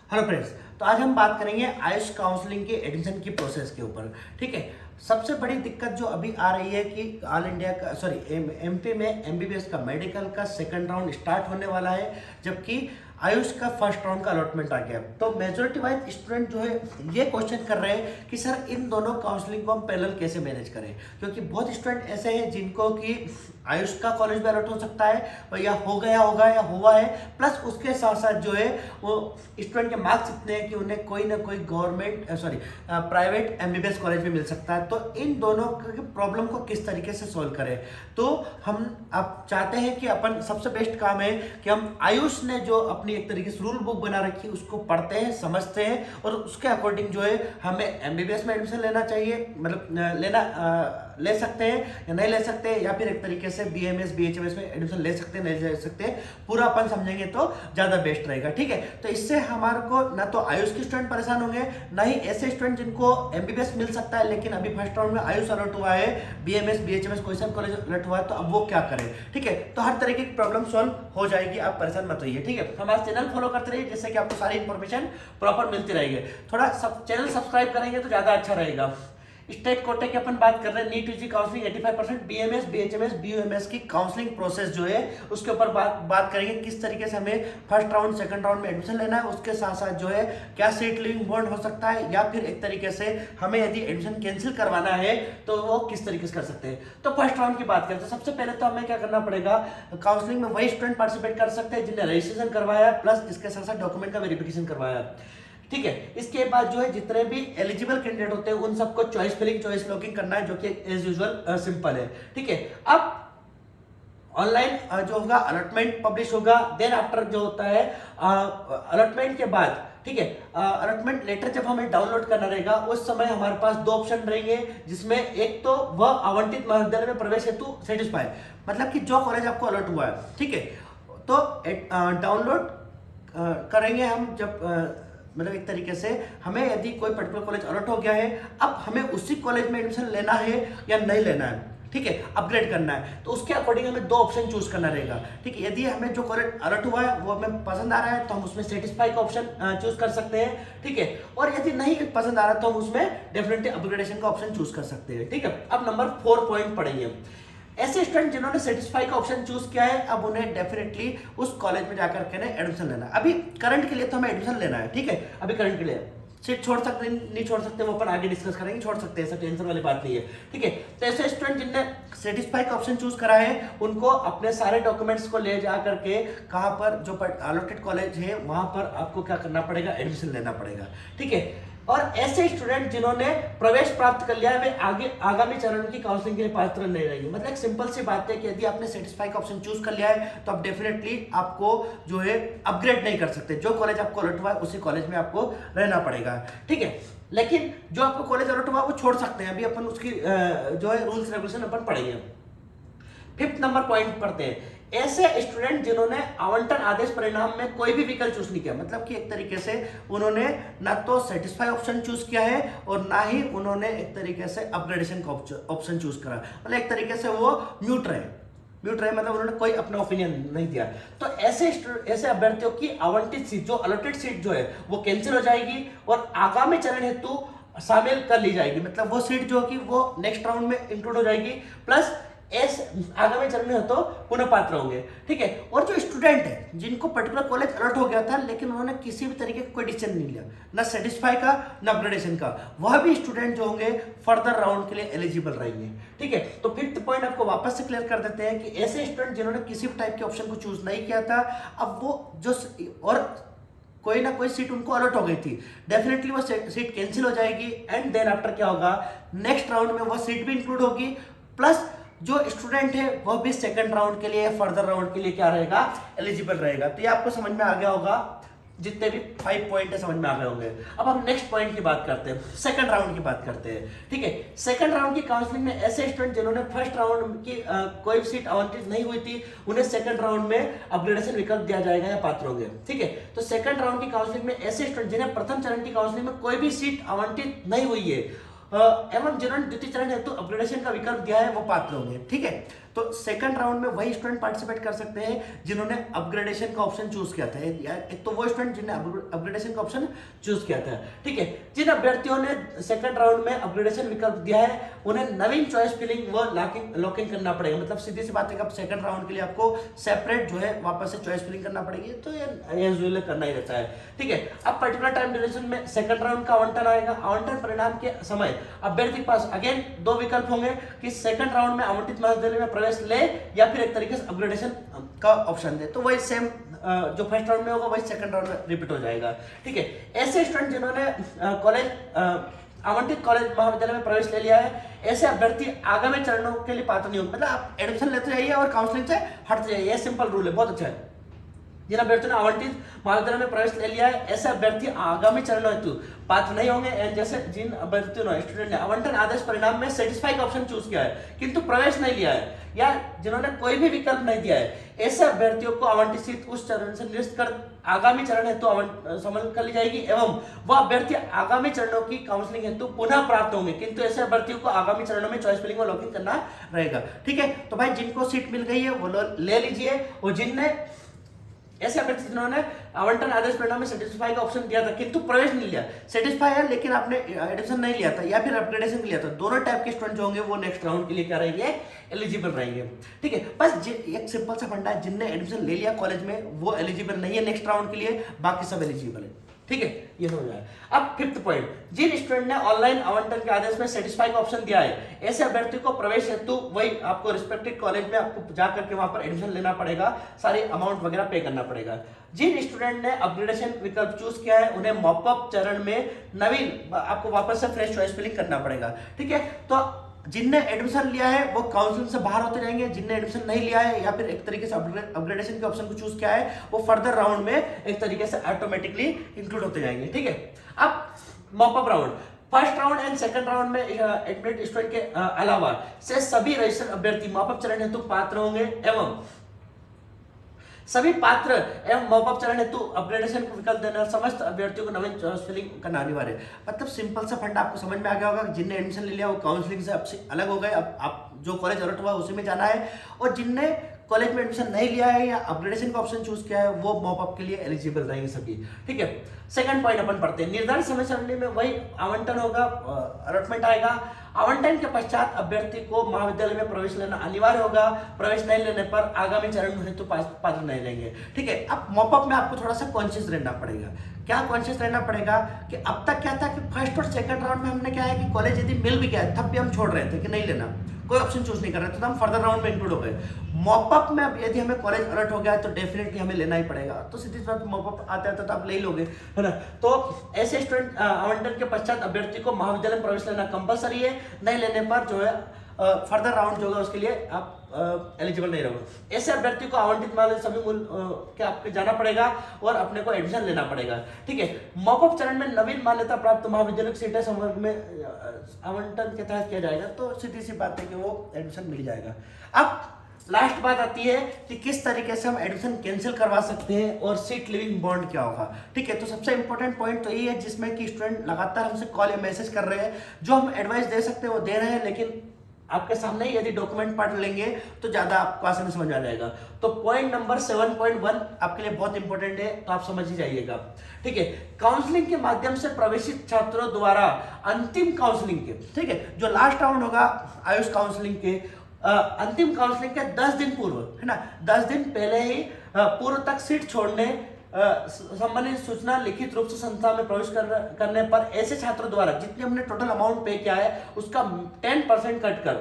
Hello friends, तो आज हम बात करेंगे आयुष काउंसलिंग के एडमिशन की प्रोसेस के ऊपर। ठीक है। सबसे बड़ी दिक्कत जो अभी आ रही है कि ऑल इंडिया का एमपी में एमबीबीएस का मेडिकल का सेकंड राउंड स्टार्ट होने वाला है, जबकि आयुष का फर्स्ट राउंड का अलॉटमेंट आ गया। तो मेजोरिटी वाइज स्टूडेंट जो है ये क्वेश्चन कर रहे हैं कि सर इन दोनों काउंसलिंग को हम पैरेलल कैसे मैनेज करें, क्योंकि बहुत स्टूडेंट ऐसे हैं जिनको कि आयुष का कॉलेज में अलॉट हो सकता है और या हो गया होगा या हुआ है, प्लस उसके साथ साथ जो है वो स्टूडेंट के मार्क्स इतने हैं कि उन्हें कोई ना कोई गवर्नमेंट प्राइवेट एमबीबीएस कॉलेज में मिल सकता है। तो इन दोनों की प्रॉब्लम को किस तरीके से सॉल्व करें, तो हम अब चाहते हैं कि अपन सबसे बेस्ट काम है कि हम आयुष ने जो अपनी एक तरीके से रूल बुक बना रखी है उसको पढ़ते हैं, समझते हैं और उसके अकॉर्डिंग जो है हमें एमबीबीएस में एडमिशन लेना चाहिए, मतलब ले सकते हैं या नहीं ले सकते, या फिर एक तरीके से बीएमएस बीएचएमएस में एडमिशन ले सकते हैं नहीं ले सकते, पूरा अपन समझेंगे तो ज़्यादा बेस्ट रहेगा। ठीक है। तो इससे हमारे को ना तो आयुष के स्टूडेंट परेशान होंगे, ना ही ऐसे स्टूडेंट जिनको एमबीबीएस मिल सकता है लेकिन अभी फर्स्ट राउंड में आयुष अलर्ट हुआ है, बीएमएस बीएचएमएस कोई सा कॉलेज अलर्ट हुआ है, तो अब वो क्या करें। ठीक है। तो हर तरीके की प्रॉब्लम सॉल्व हो जाएगी, आप परेशान मत होइए। ठीक है। हमारा चैनल फॉलो करते रहिए जिससे कि आपको सारी इन्फॉर्मेशन प्रॉपर मिलती रहेगी। थोड़ा चैनल सब्सक्राइब करेंगे तो ज़्यादा अच्छा रहेगा। स्टेट कोटे की अपन बात कर रहे हैं, NEET UG counselling 85%, BMS BHMS BUMS की काउंसलिंग प्रोसेस जो है उसके ऊपर बात करेंगे, किस तरीके से हमें फर्स्ट राउंड सेकंड राउंड में एडमिशन लेना है, उसके साथ साथ जो है क्या सीट लिविंग बॉन्ड हो सकता है, या फिर एक तरीके से हमें यदि एडमिशन कैंसिल करवाना है तो वो किस तरीके से कर सकते हैं। तो फर्स्ट राउंड की बात करें तो सबसे पहले तो हमें क्या करना पड़ेगा, काउंसलिंग में वही स्टूडेंट पार्टिसिपेट कर सकते हैं जिन्हें रजिस्ट्रेशन करवाया प्लस इसके साथ साथ डॉक्यूमेंट का वेरिफिकेशन करवाया। ठीक है। इसके बाद जो है जितने भी एलिजिबल कैंडिडेट होते हैं उन सबको चॉइस फिलिंग चॉइस लॉकिंग करना है, जो कि एज यूजुअल सिंपल है। ठीक है। अब ऑनलाइन जो होगा अलॉटमेंट पब्लिश होगा, देन आफ्टर जो होता है अलॉटमेंट के बाद, ठीक है, अलॉटमेंट लेटर जब हमें डाउनलोड करना रहेगा उस समय हमारे पास दो ऑप्शन रहेंगे, जिसमें एक तो वह आवंटित महाविद्यालय में प्रवेश हेतु सेटिस्फाई, मतलब कि जो कॉलेज आपको अलॉट हुआ है, ठीक है, तो डाउनलोड करेंगे हम जब मतलब एक तरीके से हमें यदि कोई पर्टिकुलर कॉलेज अलॉट हो गया है, अब हमें उसी कॉलेज में एडमिशन लेना है या नहीं लेना है, ठीक है, अपग्रेड करना है, तो उसके अकॉर्डिंग हमें दो ऑप्शन चूज करना रहेगा। ठीक है। यदि हमें जो कॉलेज अलॉट हुआ है वो हमें पसंद आ रहा है तो हम उसमें सेटिस्फाई का ऑप्शन चूज कर सकते हैं। ठीक है। और यदि नहीं पसंद आ रहा तो हम उसमें डेफिनेटली अपग्रेडेशन का ऑप्शन चूज कर सकते हैं। ठीक है। अब नंबर 4 पॉइंट पढ़ेंगे। ऐसे स्टूडेंट जिन्होंने सेटिस्फाई का ऑप्शन चूज किया है, अब उन्हें डेफिनेटली उस कॉलेज में जाकर के एडमिशन लेना है। अभी करंट के लिए तो हमें एडमिशन लेना है। ठीक है। अभी करंट के लिए सीट छोड़ सकते नहीं छोड़ सकते वो अपन आगे डिस्कस करेंगे, छोड़ सकते हैं, ऐसा टेंशन वाली बात नहीं है। ठीक है। तो ऐसे स्टूडेंट जिनने सेटिस्फाई का ऑप्शन चूज करा है उनको अपने सारे डॉक्यूमेंट्स को ले जा करके कहाँ पर जो अलॉटेड कॉलेज है वहां पर आपको क्या करना पड़ेगा, एडमिशन लेना पड़ेगा। ठीक है। और ऐसे स्टूडेंट जिन्होंने प्रवेश प्राप्त कर लिया है वे आगे आगामी चरण की काउंसलिंग के लिए पात्र नहीं रहेंगे। मतलब एक सिंपल सी बात है कि यदि आपने सेटिस्फाई का ऑप्शन चूज कर लिया है तो आप डेफिनेटली आपको जो है अपग्रेड नहीं कर सकते, जो कॉलेज आपको अलॉट हुआ है उसी कॉलेज में आपको रहना पड़ेगा। ठीक है। लेकिन जो आपको कॉलेज अलॉट हुआ वो छोड़ सकते हैं, अभी अपन उसकी जो है रूल्स रेगुलेशन अपन पढ़ेंगे। 5th नंबर पॉइंट पढ़ते हैं, ऐसे स्टूडेंट जिन्होंने आवंटन आदेश परिणाम में कोई भी विकल्प चूज नहीं किया, मतलब कि एक तरीके से उन्होंने ना तो सेटिस्फाई ऑप्शन चूज किया है और ना ही उन्होंने एक तरीके से अपग्रेडेशन का ऑप्शन चूज करा, मतलब एक तरीके से वो म्यूट रहे मतलब उन्होंने कोई अपना ओपिनियन नहीं दिया। तो ऐसे अभ्यर्थियों की आवंटित सीट, जो अलॉटेड सीट जो है वो कैंसिल हो जाएगी और आगामी चरण हेतु शामिल कर ली जाएगी, मतलब वो सीट जो कि वो नेक्स्ट राउंड में इंक्लूड हो जाएगी, प्लस आगामी चरण में हो तो पुनः पात्र होंगे। ठीक है। और जो स्टूडेंट है जिनको पर्टिकुलर कॉलेज अलॉट हो गया था लेकिन उन्होंने किसी भी तरीके का कोई डिसीजन नहीं लिया, ना सेटिस्फाई का ना अपग्रेडेशन का, वह भी स्टूडेंट जो होंगे फर्दर राउंड के लिए एलिजिबल रहेंगे। ठीक है। तो 5th पॉइंट आपको वापस से क्लियर कर देते हैं कि ऐसे स्टूडेंट जिन्होंने किसी भी टाइप के ऑप्शन को चूज नहीं किया था, अब वो जो और कोई ना कोई सीट उनको अलॉट हो गई थी, डेफिनेटली वो सीट कैंसिल हो जाएगी एंड देन आफ्टर क्या होगा, नेक्स्ट राउंड में वो सीट भी इंक्लूड होगी, प्लस जो स्टूडेंट है वह भी सेकंड राउंड के लिए फर्दर राउंड के लिए क्या रहेगा, एलिजिबल रहेगा। तो ये आपको समझ में आ गया होगा, जितने भी 5 पॉइंट है समझ में आ गए होंगे। अब हम नेक्स्ट पॉइंट की बात करते हैं, सेकंड राउंड की बात करते हैं। ठीक है। सेकंड राउंड की काउंसलिंग में ऐसे स्टूडेंट जिन्होंने फर्स्ट राउंड की कोई सीट आवंटित नहीं हुई थी उन्हें सेकंड राउंड में अपग्रेडेशन विकल्प दिया जाएगा या पात्र होंगे। ठीक है। तो सेकंड राउंड की काउंसलिंग में ऐसे स्टूडेंट जिन्हें प्रथम चरण की काउंसलिंग में कोई भी सीट आवंटित नहीं हुई है एवं जिन्होंने द्वितीय चरण हेतु अपग्रेडेशन का विकल्प दिया है वो पात्र होंगे। ठीक है। तो सेकंड राउंड में वही स्टूडेंट पार्टिसिपेट कर सकते हैं जिन्होंने अपग्रेडेशन का ऑप्शन चूज किया था। एक तो वो स्टूडेंट जिन्होंने अपग्रेडेशन का ऑप्शन चूज किया था, ठीक है। जिन अभ्यर्थियों ने सेकंड राउंड में अपग्रेडेशन विकल्प दिया है उन्हें नवीन चॉइस फिलिंग व लॉकिंग करना पड़ेगा। मतलब सीधी सी बात है कि सेकंड राउंड के लिए आपको सेपरेट जो है वापस से चॉइस फिलिंग करना पड़ेगी, तो ये यूजुअली करना ही रहता है, ठीक है। अब पर्टिकुलर टाइम ड्यूरेशन में सेकंड राउंड का आवंटन आएगा। आवंटन परिणाम के समय अभ्यर्थी के पास अगेन दो विकल्प होंगे कि सेकंड राउंड में आवंटित महाविद्यालय में प्रवेश ले या फिर एक तरीके से अपग्रेडेशन का ऑप्शन दे। तो वही सेम जो फर्स्ट राउंड में होगा वही सेकंड राउंड में रिपीट हो जाएगा, ठीक है। ऐसे स्टूडेंट जिन्होंने कॉलेज आवंटित कॉलेज महाविद्यालय में प्रवेश ले लिया है, ऐसे अभ्यर्थी आगामी चरणों के लिए पात्र नहीं होंगे। मतलब आप एडमिशन लेते जाइए और काउंसलिंग से हटते जाइए, ये सिंपल रूल है, बहुत अच्छा है। जिन अभ्यर्थियों ने आवंटित महाविद्यालय में प्रवेश ले लिया है ऐसे अभ्यर्थी आगामी चरणों हेतु पात्र नहीं होंगे। एंड जैसे जिन अभ्यर्थियों ने स्टूडेंट ने आवंटन आदेश परिणाम में सेटिस्फाई का ऑप्शन चूज किया है किंतु प्रवेश नहीं लिया है या जिन्होंने कोई भी विकल्प नहीं दिया है, ऐसे अभ्यर्थियों को आवंटित सीट उस चरण से निरस्त कर आगामी चरण हेतु सम्मिलित कर ली जाएगी एवं वह अभ्यर्थी आगामी चरणों की काउंसलिंग हेतु पुनः प्राप्त होंगे, किंतु ऐसे अभ्यर्थियों को आगामी चरणों में चॉइस फिलिंग व लॉकिंग करना रहेगा, ठीक है। तो भाई जिनको सीट मिल गई है वो ले लीजिए, और जिनने ऐसे अभ्यर्थी जिन्होंने आवंटन आदेश परिणाम में सेटिस्फाई का ऑप्शन दिया था किंतु प्रवेश नहीं लिया, सेटिस्फाई है लेकिन आपने एडमिशन नहीं लिया था या फिर अपग्रेडेशन लिया था, दोनों टाइप के स्टूडेंट जो होंगे वो नेक्स्ट राउंड के लिए क्या रहेंगे, एलिजिबल रहेंगे, ठीक है। बस एक सिंपल सा फंडा है, जिनने एडमिशन ले लिया कॉलेज में वो एलिजिबल नहीं है नेक्स्ट राउंड के लिए, बाकी सब एलिजिबल है, ठीक है। ये हो जाए। अब फिफ्थ पॉइंट, जिन स्टूडेंट ने ऑनलाइन आवंटन के आदेश में सेटिस्फाई का ऑप्शन दिया है ऐसे अभ्यर्थी को प्रवेश हेतु वही आपको रिस्पेक्टिव कॉलेज में आपको जाकर के वहां पर एडमिशन लेना पड़ेगा, सारी अमाउंट वगैरह पे करना पड़ेगा। जिन स्टूडेंट ने अपग्रेडेशन विकल्प चूज किया है उन्हें मॉपअप चरण में नवीन आपको वापस से फ्रेश चॉइस फिलिंग करना पड़ेगा, ठीक है। तो जिनने एडमिशन लिया है वो काउंसलिंग से बाहर होते जाएंगे, जिनने एडमिशन नहीं लिया है या फिर एक तरीके से अपग्रेडेशन के ऑप्शन को चूज किया है वो फर्दर राउंड में एक तरीके से ऑटोमेटिकली इंक्लूड होते जाएंगे, ठीक है। अब mop up round, first round and second round में एडमिट स्टूडेंट के अलावा से सभी रजिस्टर्ड अभ्यर्थी मॉपअप चरण हेतु पात्र होंगे एवं सभी पात्र एवं मॉपअप चरण हेतु अपग्रेडेशन को विकल्प देना समस्त अभ्यर्थियों को नवीन चॉइस फिलिंग करना अनिवार्य है। मतलब सिंपल सा फंडा आपको समझ में आ गया होगा, जिनने एडमिशन ले लिया वो काउंसलिंग से आपसे अलग हो गए, अब आप जो कॉलेज अलर्ट हुआ उसी में जाना है, और जिनने कॉलेज में एडमिशन नहीं लिया है या अपग्रेडेशन का ऑप्शन चूज किया है वो मॉपअप के लिए एलिजिबल रहेंगे सभी, ठीक है। सेकंड पॉइंट अपन पढ़ते हैं, निर्धारित समय सारणी में वही आवंटन होगा, अलॉटमेंट आएगा। आवंटन के पश्चात अभ्यर्थी को महाविद्यालय में प्रवेश लेना अनिवार्य होगा, प्रवेश नहीं लेने पर आगामी चरण हेतु पात्र नहीं रहेंगे, ठीक है। अब मॉपअप में आपको थोड़ा सा कॉन्शियस रहना पड़ेगा। क्या कॉन्शियस रहना पड़ेगा कि अब तक क्या था कि फर्स्ट और सेकंड राउंड में हमने क्या है कि कॉलेज यदि मिल भी गया तब भी हम छोड़ रहे थे कि नहीं लेना, कोई ऑप्शन चूज नहीं कर रहे थे, तो हम फर्दर राउंड में इंक्लूड हो गए। मॉपअप में अब यदि हमें कॉलेज अलर्ट हो गया है तो डेफिनेटली हमें लेना ही पड़ेगा, तो सीधी बात मॉपअप आता है तो आप ले ही लोगे, है ना। तो ऐसे स्टूडेंट आवंटन के पश्चात अभ्यर्थी को महाविद्यालय में प्रवेश लेना कंपलसरी है, नहीं लेने पर जो है फर्दर राउंड जो होगा उसके लिए आप एलिजिबल नहीं रहोगे। ऐसे अभ्यर्थी को आवंटित महाविद्यालय सभी मूल के आपके जाना पड़ेगा और अपने को एडमिशन लेना पड़ेगा, ठीक है। मॉपअप चरण में नवीन मान्यता प्राप्त महाविद्यालय की सीटें संवर्ग में आवंटन के तहत किया जाएगा, तो सीधी सी बात है कि वो एडमिशन मिल जाएगा। अब लास्ट बात आती है कि किस तरीके से हम एडमिशन कैंसिल करवा सकते हैं और सीट लिविंग बॉन्ड क्या होगा, ठीक है। तो सबसे इंपॉर्टेंट पॉइंट तो ये है जिसमें कि स्टूडेंट लगातार हमसे कॉल या मैसेज कर रहे हैं, जो हम एडवाइस दे सकते हैं वो दे रहे हैं, लेकिन आपके सामने ही यदि डॉक्यूमेंट पढ़ लेंगे तो ज्यादा आपको आसानी समझ आ जाएगा। तो पॉइंट नंबर 7.1 आपके लिए बहुत इंपॉर्टेंट है, तो आप समझ ही जाइएगा, ठीक है। काउंसलिंग के माध्यम से प्रवेशित छात्रों द्वारा अंतिम काउंसलिंग के, ठीक है, जो लास्ट राउंड होगा आयुष काउंसलिंग के अंतिम काउंसलिंग के 10 दिन पूर्व, है ना, 10 दिन पहले ही पूर्व तक सीट छोड़ने संबंधित सूचना लिखित रूप से संस्था में प्रवेश करने पर ऐसे छात्रों द्वारा जितने हमने टोटल अमाउंट पे किया है उसका 10% कट कर,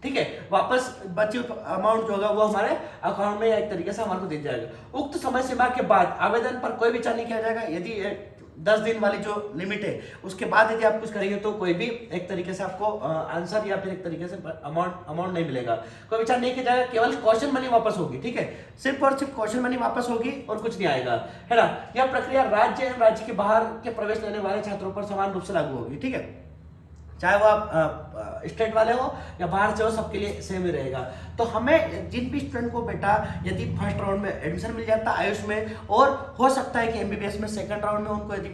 ठीक है, वापस बची अमाउंट जो होगा वो हमारे अकाउंट में एक तरीके से हमारे को दिया जाएगा। उक्त समय सीमा के बाद आवेदन पर कोई विचार नहीं किया जाएगा। यदि 10 दिन वाली जो लिमिट है उसके बाद यदि आप कुछ करेंगे तो कोई भी एक तरीके से आपको आंसर या फिर एक तरीके से अमाउंट नहीं मिलेगा, कोई विचार नहीं किया जाएगा, केवल क्वेश्चन मनी वापस होगी, ठीक है, सिर्फ और सिर्फ क्वेश्चन मनी वापस होगी और कुछ नहीं आएगा, है ना। यह प्रक्रिया राज्य एवं राज्य के बाहर के प्रवेश लेने वाले छात्रों पर समान रूप से लागू होगी, ठीक है, चाहे वो आप स्टेट वाले हो या बाहर से हो, सबके लिए सेम ही रहेगा। तो हमें जिन भी स्टूडेंट को बेटा यदि फर्स्ट राउंड में एडमिशन मिल जाता है आयुष में, और हो सकता है कि एमबीबीएस में सेकंड राउंड में उनको यदि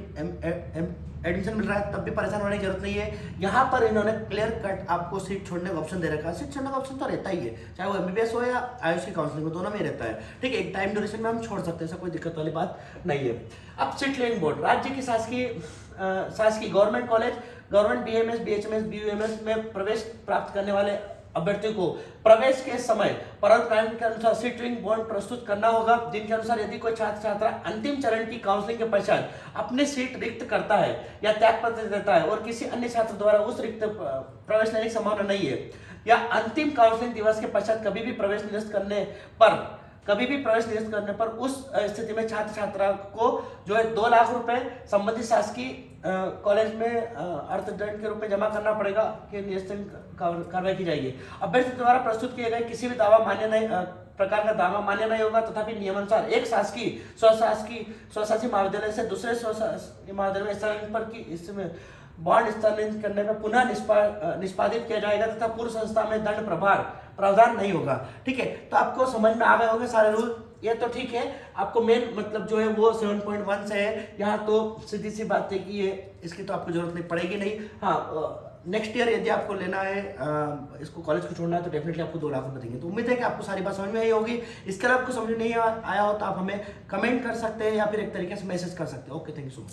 एडमिशन मिल रहा है तब भी परेशान होने की जरूरत नहीं है। यहाँ पर इन्होंने क्लियर कट आपको सीट छोड़ने का ऑप्शन दे रखा है। सीट छोड़ने का ऑप्शन तो रहता ही है, चाहे वो एमबीबीएस हो या आयुष की काउंसलिंग हो, दोनों में ही रहता है। ठीक है, एक टाइम ड्यूरेशन में हम छोड़ सकते हैं, ऐसा कोई दिक्कत वाली बात नहीं है। अब सीट लेइंग बोर्ड, राज्य की शासकीय government college, government BMS, BHMS, BUMS में प्रवेश प्राप्त करने वाले अभ्यर्थियों को प्रवेश के समय प्रारूप के अनुसार सीट लिंग बॉन्ड प्रस्तुत करना होगा, जिनके अनुसार यदि कोई छात्र छात्रा अंतिम चरण की काउंसलिंग के पश्चात अपनी सीट रिक्त करता है या त्याग पत्र देता है और किसी अन्य छात्र द्वारा उस रिक्त प्रवेश लेने की संभावना नहीं है, या अंतिम काउंसलिंग दिवस के पश्चात कभी भी प्रवेश निरस्त करने पर उस स्थिति में छात्र छात्रा को जो है 2 लाख रुपए संबंधित शासकीय कॉलेज में अर्थदंड के रूप में जमा करना पड़ेगा कि निरसन कार्रवाई की जाएगी। अभ्यर्थी द्वारा प्रस्तुत किए गए किसी भी प्रकार का दावा मान्य नहीं होगा, तथापि नियमानुसार एक स्वशासी महाविद्यालय से दूसरे स्वशासी महाविद्यालय में स्थानांतरण पर की इसमें बॉन्ड स्थानांतरित करने में पुनः निष्पादित किया जाएगा तथा पूर्व संस्था में दंड प्रावधान नहीं होगा। ठीक है, तो आपको समझ में आ गए होंगे सारे रूल, ये तो ठीक है। आपको मेन मतलब जो है वो 7.1 से है, यहाँ तो सीधी सी बात है कि ये इसकी तो आपको जरूरत नहीं पड़ेगी नहीं। हाँ, नेक्स्ट ईयर यदि आपको लेना है, इसको कॉलेज को छोड़ना है तो डेफिनेटली आपको 2 लाख रुपए देंगे। तो उम्मीद है कि आपको सारी बात समझ में आई होगी। इसके अलावा आपको समझ में नहीं आया हो तो आप हमें कमेंट कर सकते हैं या फिर एक तरीके से मैसेज कर सकते हैं। Okay, thank you so much.